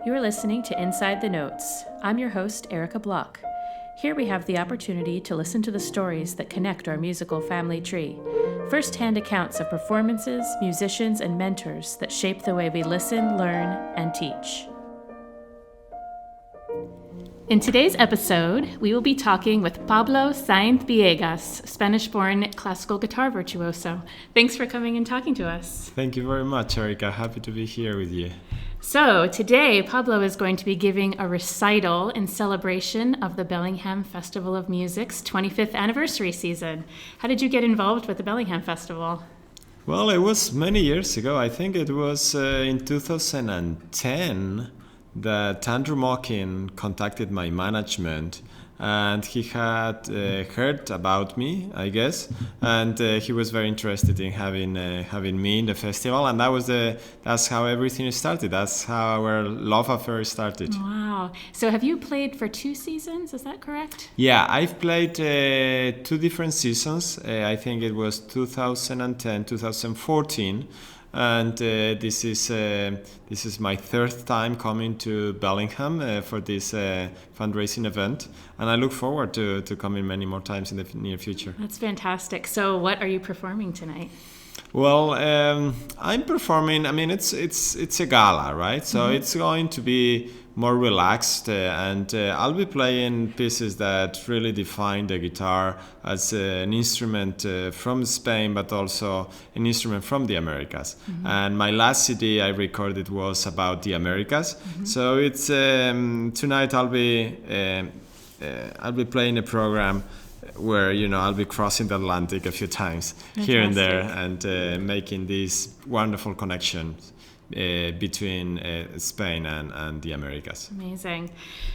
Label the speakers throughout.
Speaker 1: You're listening to Inside the Notes. I'm your host, Erica Block. Here we have the opportunity to listen to the stories that connect our musical family tree. First-hand accounts of performances, musicians, and mentors that shape the way we listen, learn, and teach. In today's episode, we will be talking with Pablo Sainz-Villegas, Spanish-born classical guitar virtuoso. Thanks for coming and talking to us.
Speaker 2: Thank you very much, Erica. Happy to be here with you.
Speaker 1: So today, Pablo is going to be giving a recital in celebration of the Bellingham Festival of Music's 25th anniversary season. How did you get involved with the Bellingham Festival?
Speaker 2: Well, it was many years ago. I think it was in 2010 that Andrew Mockin contacted my management, and he had heard about me, I guess, and he was very interested in having me in the festival, and that's how everything started. That's how our love affair started.
Speaker 1: Wow! So have you played for 2 seasons? Is that correct?
Speaker 2: Yeah, I've played 2 different seasons. I think it was 2010, 2014. And this is my 3rd time coming to Bellingham for this fundraising event, and I look forward to coming many more times in the near future.
Speaker 1: That's fantastic. So what are you performing tonight?
Speaker 2: Well, I'm performing. I mean, it's a gala, right? So it's going to be more relaxed, and I'll be playing pieces that really define the guitar as an instrument from Spain, but also an instrument from the Americas. And my last CD I recorded was about the Americas. So it's tonight I'll be playing a program where I'll be crossing the Atlantic a few times. Fantastic. Here and there, and making these wonderful connections between Spain and the Americas.
Speaker 1: Amazing.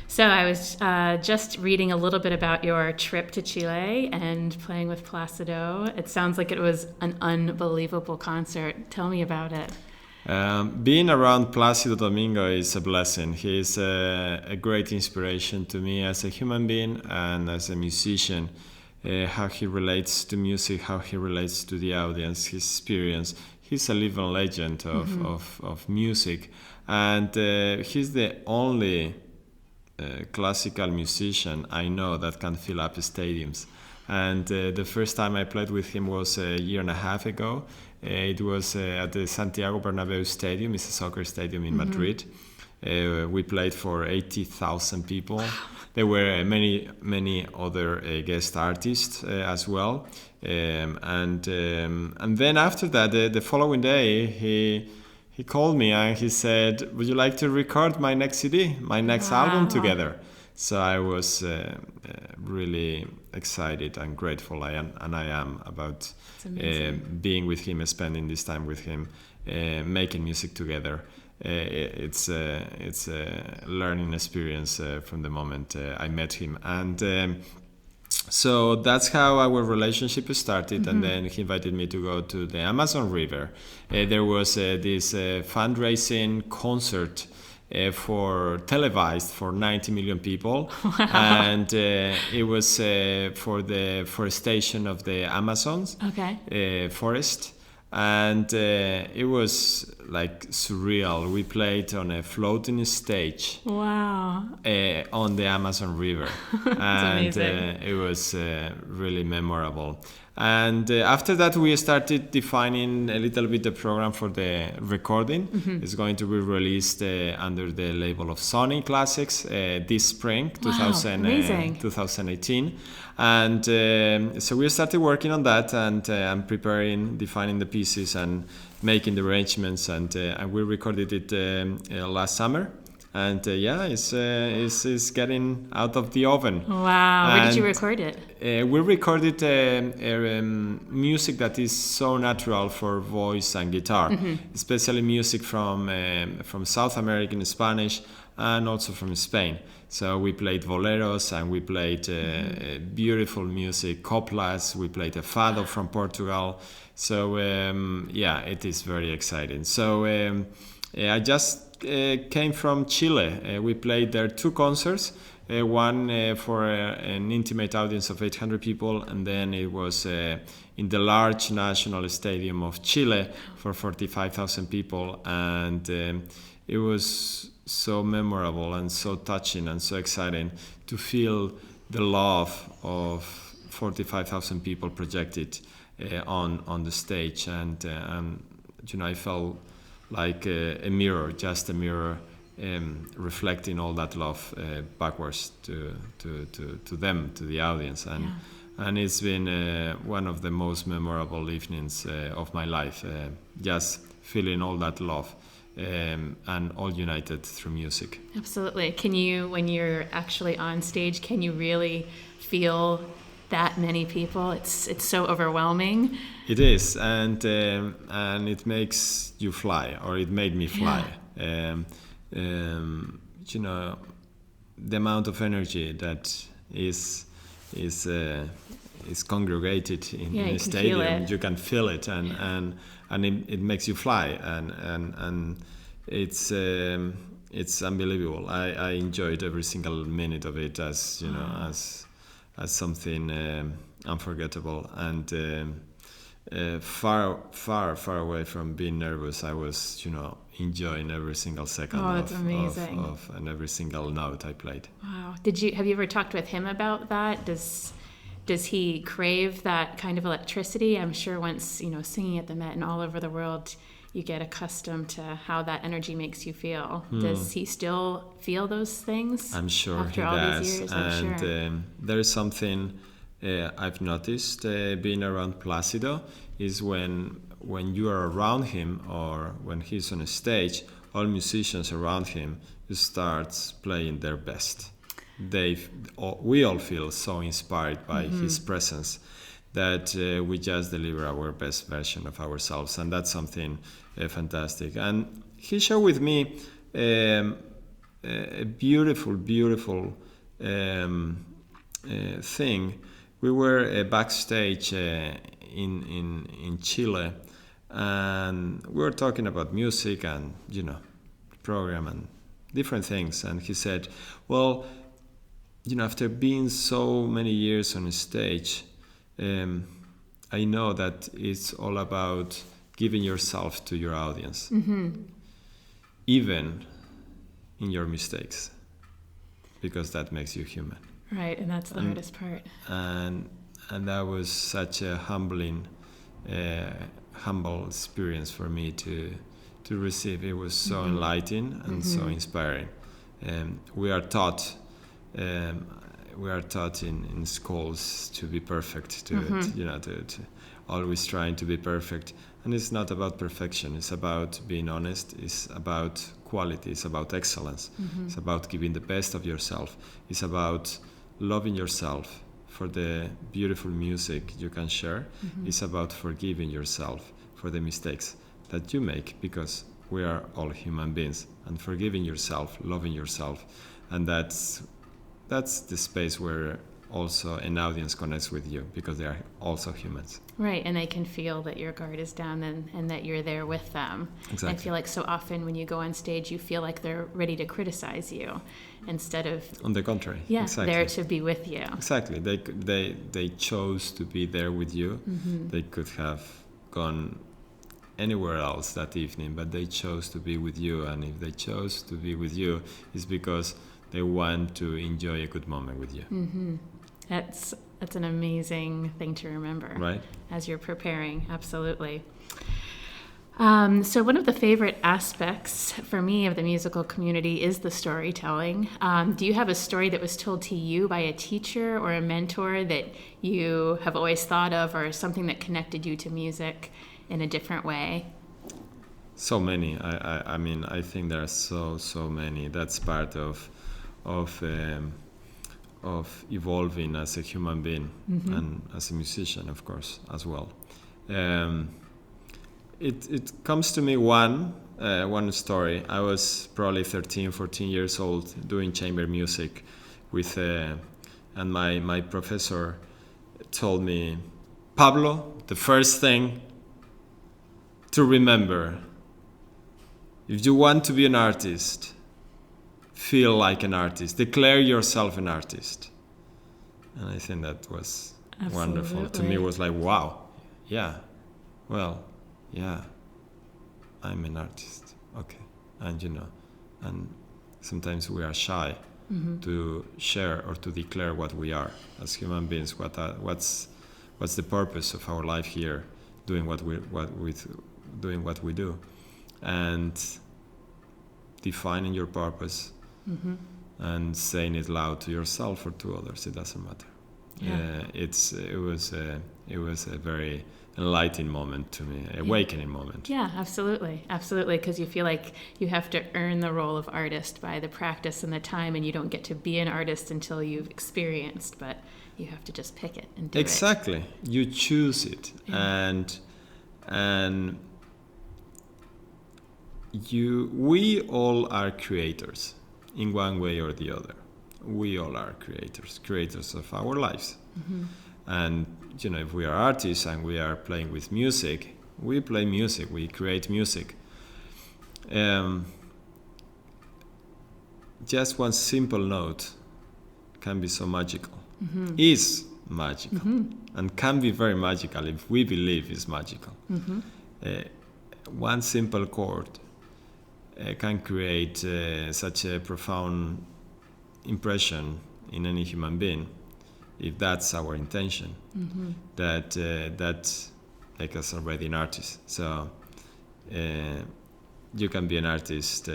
Speaker 1: So I was just reading a little bit about your trip to Chile and playing with Placido. It sounds like it was an unbelievable concert. Tell me about it.
Speaker 2: Being around Placido Domingo is a blessing. He's a great inspiration to me as a human being and as a musician. How he relates to music, how he relates to the audience, his experience. He's a living legend of music, and he's the only classical musician I know that can fill up stadiums. And the first time I played with him was a year and a half ago. It was at the Santiago Bernabéu Stadium. It's a soccer stadium in Madrid. We played for 80,000 people. Wow. There were many other guest artists as well. And then after that, the following day, he called me and he said, "Would you like to record my next CD, my next album together?" So I was really excited and grateful. I am about being with him, spending this time with him, making music together. It's a learning experience from the moment I met him, and so that's how our relationship started. And then he invited me to go to the Amazon River. There was this fundraising concert for televised for 90 million people. Wow. And it was for the forestation of the Amazons forest. And it was like surreal. We played on a floating stage. Wow! On the Amazon River, and it was really memorable. And after that, we started defining a little bit the program for the recording. It's going to be released under the label of Sony Classics this spring, 2018. And so we started working on that, and I'm preparing, defining the pieces and making the arrangements, and we recorded it last summer. And it's getting out of the oven.
Speaker 1: Wow! Where did you record it?
Speaker 2: We recorded music that is so natural for voice and guitar, especially music from South American Spanish and also from Spain. So we played boleros, and we played beautiful music, coplas. We played a fado from Portugal. So it is very exciting. So I just came from Chile. We played there 2 concerts. One for an intimate audience of 800 people, and then it was in the large national stadium of Chile for 45,000 people, and it was so memorable and so touching and so exciting to feel the love of 45,000 people projected on the stage, and I felt like a mirror, just a mirror, reflecting all that love backwards to them, to the audience, and it's been one of the most memorable evenings of my life, just feeling all that love. And all united through music.
Speaker 1: Absolutely. Can you, when you're actually on stage, can you really feel that many people? It's so overwhelming.
Speaker 2: It is, and it makes you fly, or it made me fly. Yeah. The amount of energy that is congregated in a stadium, you can feel it, and it makes you fly, and it's unbelievable. I enjoyed every single minute of it as as something unforgettable, and far away from being nervous. I was enjoying every single second of and every single note I played.
Speaker 1: Wow. Have you ever talked with him about that? Does he crave that kind of electricity? I'm sure once, singing at the Met and all over the world, you get accustomed to how that energy makes you feel. Does he still feel those things?
Speaker 2: I'm sure
Speaker 1: after
Speaker 2: he
Speaker 1: all
Speaker 2: does.
Speaker 1: These years,
Speaker 2: and there is something I've noticed being around Placido is when you are around him, or when he's on a stage, all musicians around him start playing their best. We all feel so inspired by his presence that we just deliver our best version of ourselves, and that's something fantastic. And he shared with me a beautiful thing. We were backstage in Chile, and we were talking about music and program and different things, and he said, well, after being so many years on a stage, I know that it's all about giving yourself to your audience, even in your mistakes, because that makes you human.
Speaker 1: Right, and that's the hardest part.
Speaker 2: And that was such a humble experience for me to receive. It was so enlightening and so inspiring. We are taught in schools to be perfect, to always trying to be perfect, and it's not about perfection. It's about being honest. It's about quality. It's about excellence. It's about giving the best of yourself. It's about loving yourself for the beautiful music you can share. It's about forgiving yourself for the mistakes that you make, because we are all human beings, and forgiving yourself, loving yourself, and that's the space where also an audience connects with you, because they are also humans.
Speaker 1: Right, and they can feel that your guard is down and that you're there with them.
Speaker 2: Exactly.
Speaker 1: I feel like so often when you go on stage, you feel like they're ready to criticize you instead of...
Speaker 2: On the contrary.
Speaker 1: Yeah,
Speaker 2: exactly.
Speaker 1: There to be with you.
Speaker 2: Exactly. They chose to be there with you. They could have gone anywhere else that evening, but they chose to be with you, and if they chose to be with you, it's because they want to enjoy a good moment with you.
Speaker 1: That's an amazing thing to remember,
Speaker 2: right?
Speaker 1: As you're preparing, absolutely. So one of the favorite aspects for me of the musical community is the storytelling. Do you have a story that was told to you by a teacher or a mentor that you have always thought of, or something that connected you to music in a different way?
Speaker 2: So many. I mean, I think there are so many. That's part of evolving as a human being and as a musician, of course, as well. It comes to me one story. I was probably 13, 14 years old doing chamber music and my professor told me, Pablo, the first thing to remember, if you want to be an artist, feel like an artist. Declare yourself an artist. And I think that was wonderful. To me, it was like, wow, yeah, well, yeah, I'm an artist. Okay. And, and sometimes we are shy to share or to declare what we are as human beings. What's the purpose of our life here, doing what we do, and defining your purpose and saying it loud to yourself or to others. It doesn't matter.
Speaker 1: Yeah.
Speaker 2: It was a very enlightening moment to me, awakening moment.
Speaker 1: Yeah, absolutely. Absolutely. Because you feel like you have to earn the role of artist by the practice and the time, and you don't get to be an artist until you've experienced, but you have to just pick it and do
Speaker 2: Exactly. You choose it.
Speaker 1: Yeah.
Speaker 2: And we all are creators in one way or the other. We all are creators of our lives. And if we are artists and we are playing with music, we play music, we create music. Just one simple note can be so magical, is magical, and can be very magical if we believe it's magical. One simple chord can create such a profound impression in any human being, if that's our intention, that makes us already an artist. So you can be an artist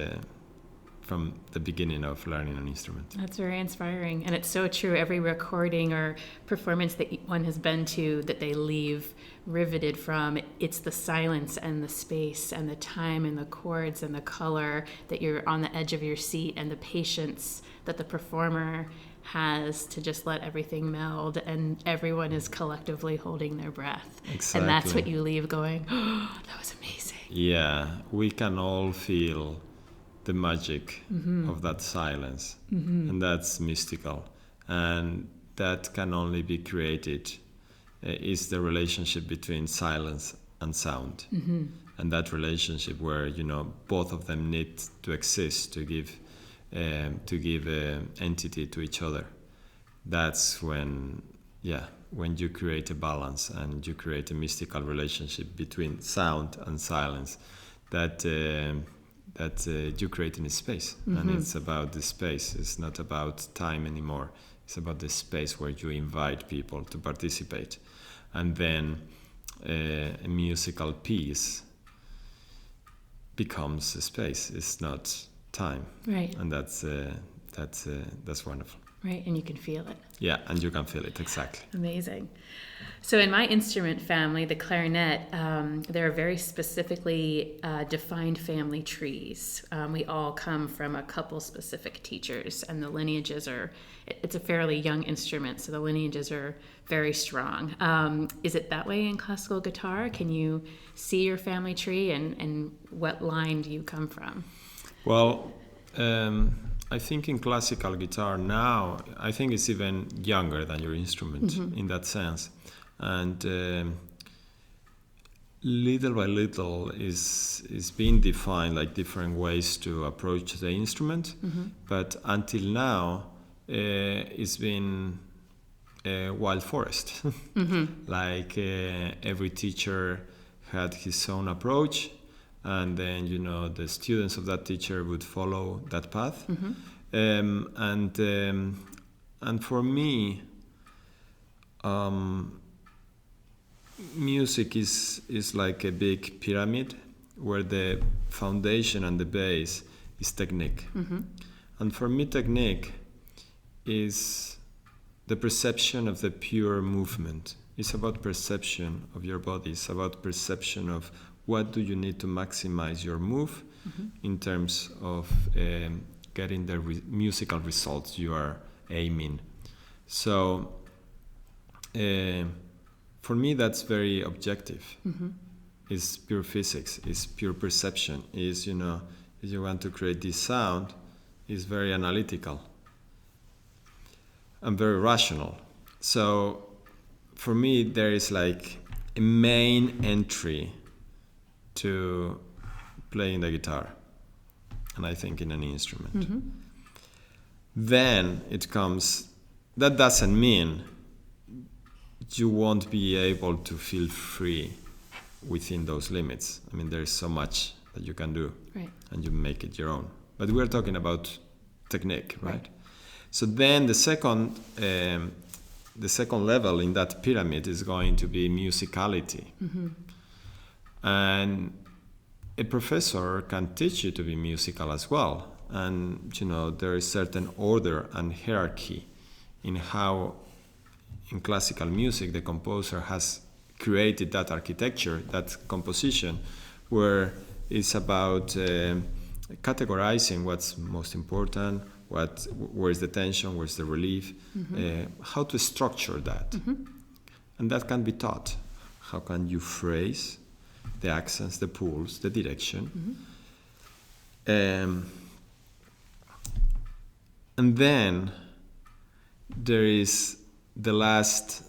Speaker 2: from the beginning of learning an instrument.
Speaker 1: That's very inspiring. And it's so true. Every recording or performance that one has been to that they leave riveted from, it's the silence and the space and the time and the chords and the color that you're on the edge of your seat, and the patience that the performer has to just let everything meld, and everyone is collectively holding their breath.
Speaker 2: Exactly.
Speaker 1: And that's what you leave going, oh, that was amazing.
Speaker 2: Yeah, we can all feel the magic of that silence, and that's mystical, and that can only be created is the relationship between silence and sound, and that relationship where both of them need to exist to give entity to each other. That's when you create a balance and you create a mystical relationship between sound and silence that you create in a space. And it's about the space. It's not about time anymore. It's about the space where you invite people to participate. And then a musical piece becomes a space. It's not time.
Speaker 1: Right.
Speaker 2: And that's wonderful.
Speaker 1: Right, and you can feel it.
Speaker 2: Yeah, and you can feel it, exactly.
Speaker 1: Amazing. So in my instrument family, the clarinet, there are very specifically defined family trees. We all come from a couple specific teachers, and the lineages it's a fairly young instrument, so the lineages are very strong. Is it that way in classical guitar? Can you see your family tree, and what line do you come from?
Speaker 2: Well, I think in classical guitar now, I think it's even younger than your instrument in that sense. And little by little is being defined like different ways to approach the instrument. But until now, it's been a wild forest. Like every teacher had his own approach. And then, the students of that teacher would follow that path. And for me, music is like a big pyramid where the foundation and the base is technique. And for me, technique is the perception of the pure movement. It's about perception of your body. It's about perception of what do you need to maximize your move in terms of getting the musical results you are aiming. So for me, that's very objective. It's pure physics. It's pure perception. If you want to create this sound, it's very analytical and very rational. So for me, there is like a main entry to playing the guitar, and I think in any instrument. Then it comes, that doesn't mean you won't be able to feel free within those limits. I mean, there is so much that you can do,
Speaker 1: right,
Speaker 2: and you make it your own. But we're talking about technique, right? So then the second level in that pyramid is going to be musicality. And a professor can teach you to be musical as well. And, there is certain order and hierarchy in how, in classical music, the composer has created that architecture, that composition, where it's about categorizing what's most important, where's the tension, where's the relief, how to structure that. And that can be taught. How can you phrase the accents, the pulls, the direction? And then there is the last,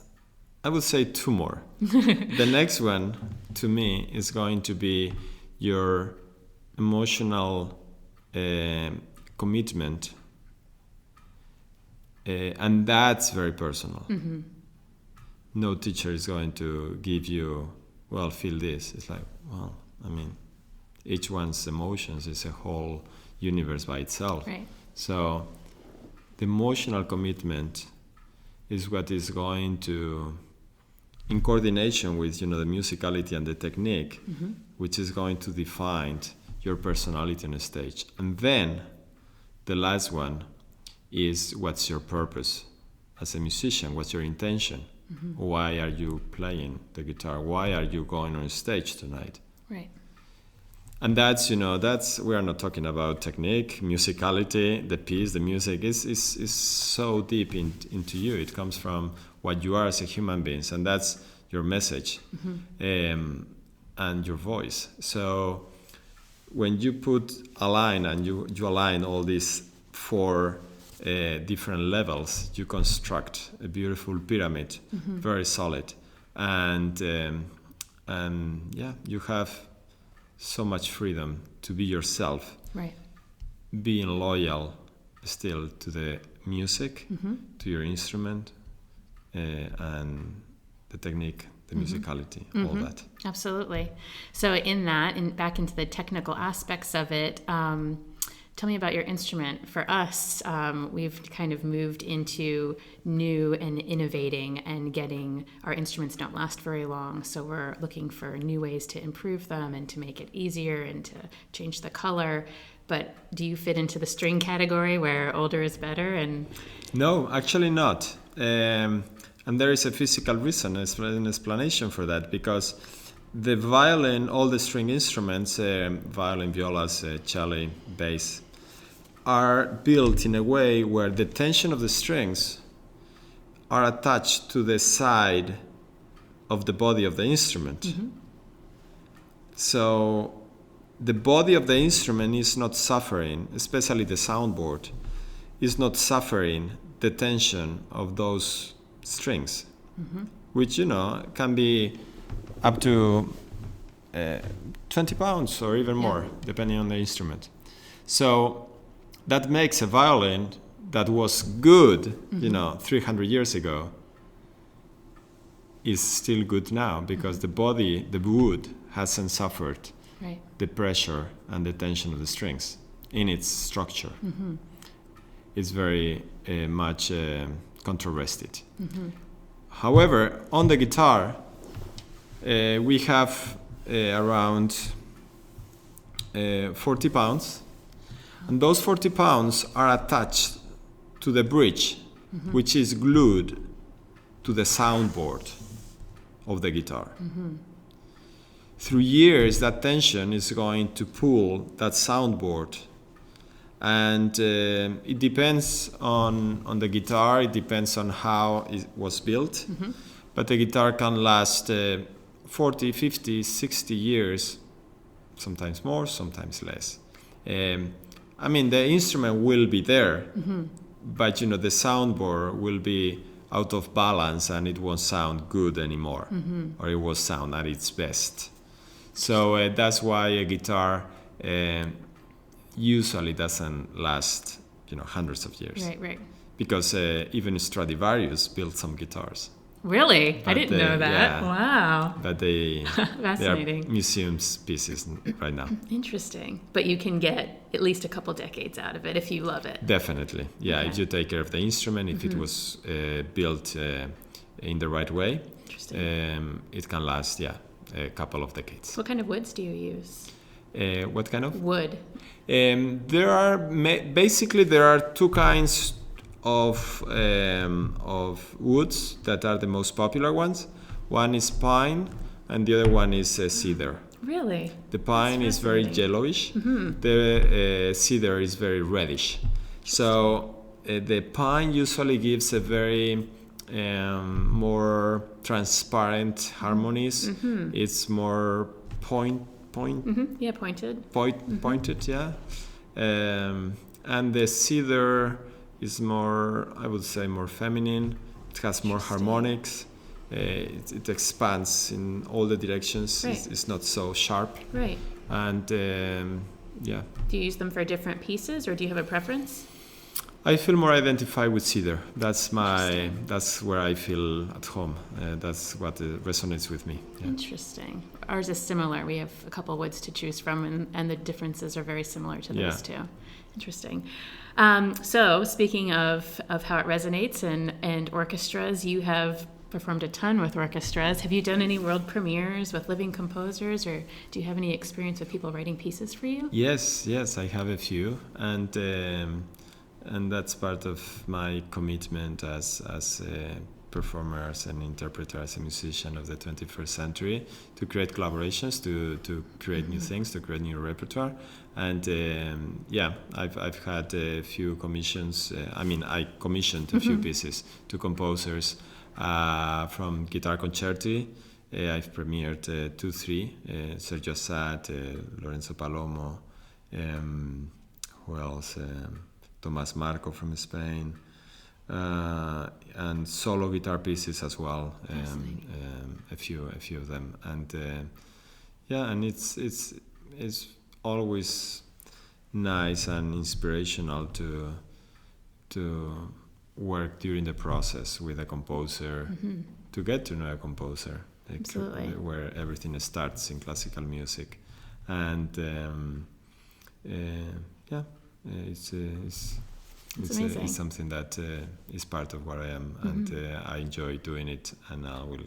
Speaker 2: I would say 2 more. The next one, to me, is going to be your emotional commitment. And that's very personal. No teacher is going to give you, well, feel this. It's like, well, each one's emotions is a whole universe by itself.
Speaker 1: Right.
Speaker 2: So the emotional commitment is what is going to, in coordination with, the musicality and the technique, which is going to define your personality on a stage. And then the last one is, what's your purpose as a musician? What's your intention? Why are you playing the guitar? Why are you going on stage tonight?
Speaker 1: Right.
Speaker 2: And that's, we are not talking about technique, musicality, the piece, the music is so deep into you. It comes from what you are as a human being, and that's your message and your voice. So when you put a line and you align all these 4 different levels, you construct a beautiful pyramid, very solid. And you have so much freedom to be yourself,
Speaker 1: right?
Speaker 2: Being loyal still to the music, to your instrument, and the technique, the musicality, all that.
Speaker 1: Absolutely. So in that, and back into the technical aspects of it, tell me about your instrument. For us, we've kind of moved into new and innovating, and getting our instruments don't last very long. So we're looking for new ways to improve them and to make it easier and to change the color. But do you fit into the string category where older is better? And
Speaker 2: no, actually not. And there is a physical reason, an explanation for that, because the violin, all the string instruments, violin, violas, cello, bass, are built in a way where the tension of the strings are attached to the side of the body of the instrument. So the body of the instrument is not suffering, especially the soundboard, is not suffering the tension of those strings, which, can be up to 20 pounds or even more, depending on the instrument. So that makes a violin that was good, 300 years ago, is still good now, because the body, the wood, hasn't suffered the pressure and the tension of the strings in its structure. It's very much contrasted. However, on the guitar, we have around 40 pounds, and those 40 pounds are attached to the bridge, which is glued to the soundboard of the guitar. Through years, that tension is going to pull that soundboard, and it depends on the guitar, it depends on how it was built, but the guitar can last 40, 50, 60 years, sometimes more, sometimes less. The instrument will be there, but the soundboard will be out of balance and it won't sound good anymore, or it will sound at its best. So that's why a guitar usually doesn't last, hundreds of years.
Speaker 1: Right.
Speaker 2: Because even Stradivarius built some guitars.
Speaker 1: Really? I
Speaker 2: But
Speaker 1: didn't know that.
Speaker 2: yeah.
Speaker 1: Wow.
Speaker 2: But they are
Speaker 1: Fascinating.
Speaker 2: museums pieces right now.
Speaker 1: Interesting. But you can get at least a couple decades out of it if you love it.
Speaker 2: Definitely. Yeah,
Speaker 1: Okay.
Speaker 2: if you take care of the instrument, if it was built in the right way,
Speaker 1: Interesting.
Speaker 2: it can last, a couple of decades.
Speaker 1: What kind of woods do you use?
Speaker 2: What kind of?
Speaker 1: Wood.
Speaker 2: There are basically there are two kinds of woods that are the most popular ones. One is pine, and the other one is cedar.
Speaker 1: Really?
Speaker 2: The pine is very yellowish. The cedar is very reddish. So the pine usually gives a very more transparent harmonies. It's more pointed.
Speaker 1: Yeah, pointed.
Speaker 2: Pointed, yeah. And the cedar is more, I would say, more feminine. It has more harmonics. It expands in all the directions.
Speaker 1: Right.
Speaker 2: It's not so sharp.
Speaker 1: Right.
Speaker 2: And yeah.
Speaker 1: Do you use them for different pieces, or do you have a preference?
Speaker 2: I feel more identified with cedar. That's where I feel at home. That's what resonates with me. Yeah.
Speaker 1: Interesting. Ours is similar. We have a couple woods to choose from, and the differences are very similar to those two. Interesting. So speaking of how it resonates and orchestras, you have performed a ton with orchestras. Have you done any world premieres with living composers, or do you have any experience with people writing pieces for you?
Speaker 2: Yes, I have a few, and that's part of my commitment as a performer, as an interpreter, as a musician of the 21st century, to create collaborations, to create new things, to create new repertoire. And I've had a few commissions. I commissioned a few pieces to composers from guitar concerti. I've premiered 2-3, Sergio Assad, Lorenzo Palomo, who else? Tomás Marco from Spain, and solo guitar pieces as well. A few of them, and and it's always nice and inspirational to work during the process with a composer, to get to know a composer, where everything starts in classical music, and it's something that is part of what I am, and I enjoy doing it, and I will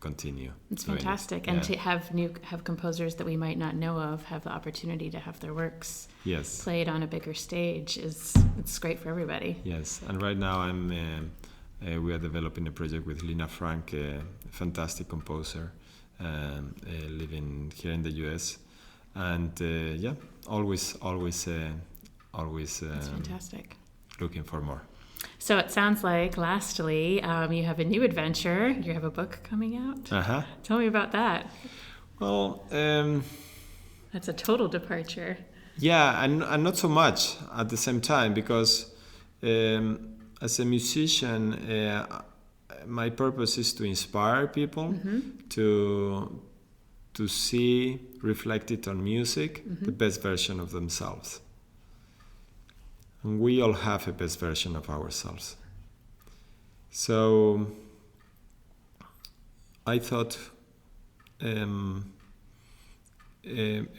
Speaker 2: continue.
Speaker 1: It's fantastic, and to have composers that we might not know of have the opportunity to have their works played on a bigger stage it's great for everybody. Yes,
Speaker 2: and right now we are developing a project with Lina Frank, a fantastic composer, living here in the US, and always.
Speaker 1: That's fantastic.
Speaker 2: Looking for more.
Speaker 1: So it sounds like, lastly, you have a new adventure. You have a book coming out. Tell me about that.
Speaker 2: Well,
Speaker 1: that's a total departure.
Speaker 2: Yeah, and not so much at the same time, because as a musician, my purpose is to inspire people to see reflected on music the best version of themselves. And we all have a best version of ourselves. So I thought a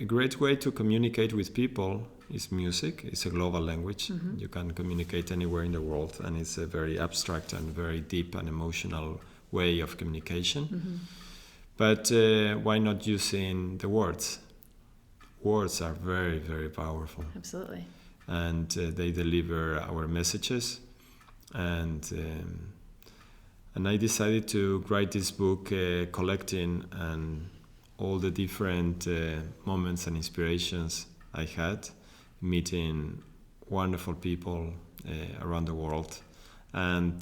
Speaker 2: great way to communicate with people is music. It's a global language. You can communicate anywhere in the world, and it's a very abstract and very deep and emotional way of communication. But why not using the words? Words are very, very powerful.
Speaker 1: Absolutely.
Speaker 2: And they deliver our messages, and I decided to write this book collecting and all the different moments and inspirations I had meeting wonderful people around the world, and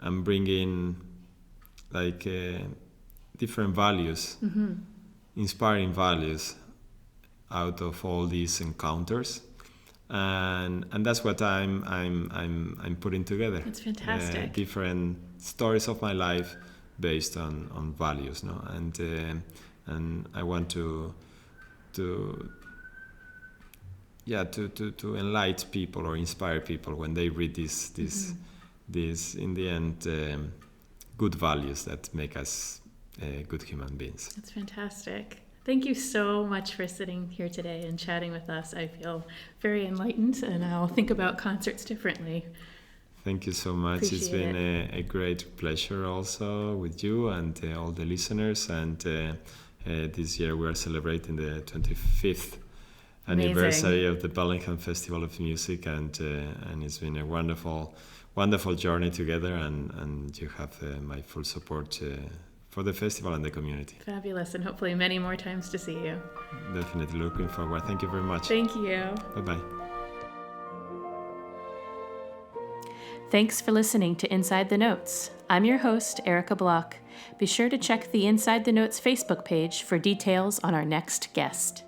Speaker 2: I'm bringing different values, inspiring values out of all these encounters. And that's what I'm putting together.
Speaker 1: It's fantastic.
Speaker 2: Different stories of my life based on values, no? And I want to enlighten people or inspire people when they read this in the end good values that make us good human beings.
Speaker 1: That's fantastic. Thank you so much for sitting here today and chatting with us. I feel very enlightened, and I'll think about concerts differently.
Speaker 2: Thank you so much. It's been a great pleasure also with you and all the listeners. And this year we are celebrating the 25th anniversary of the Bellingham Festival of Music, and it's been a wonderful journey together. And you have my full support for the festival and the community.
Speaker 1: Fabulous, and hopefully many more times to see you.
Speaker 2: Definitely looking forward. Thank you very much.
Speaker 1: Thank you.
Speaker 2: Bye-bye.
Speaker 1: Thanks for listening to Inside the Notes. I'm your host, Erica Block. Be sure to check the Inside the Notes Facebook page for details on our next guest.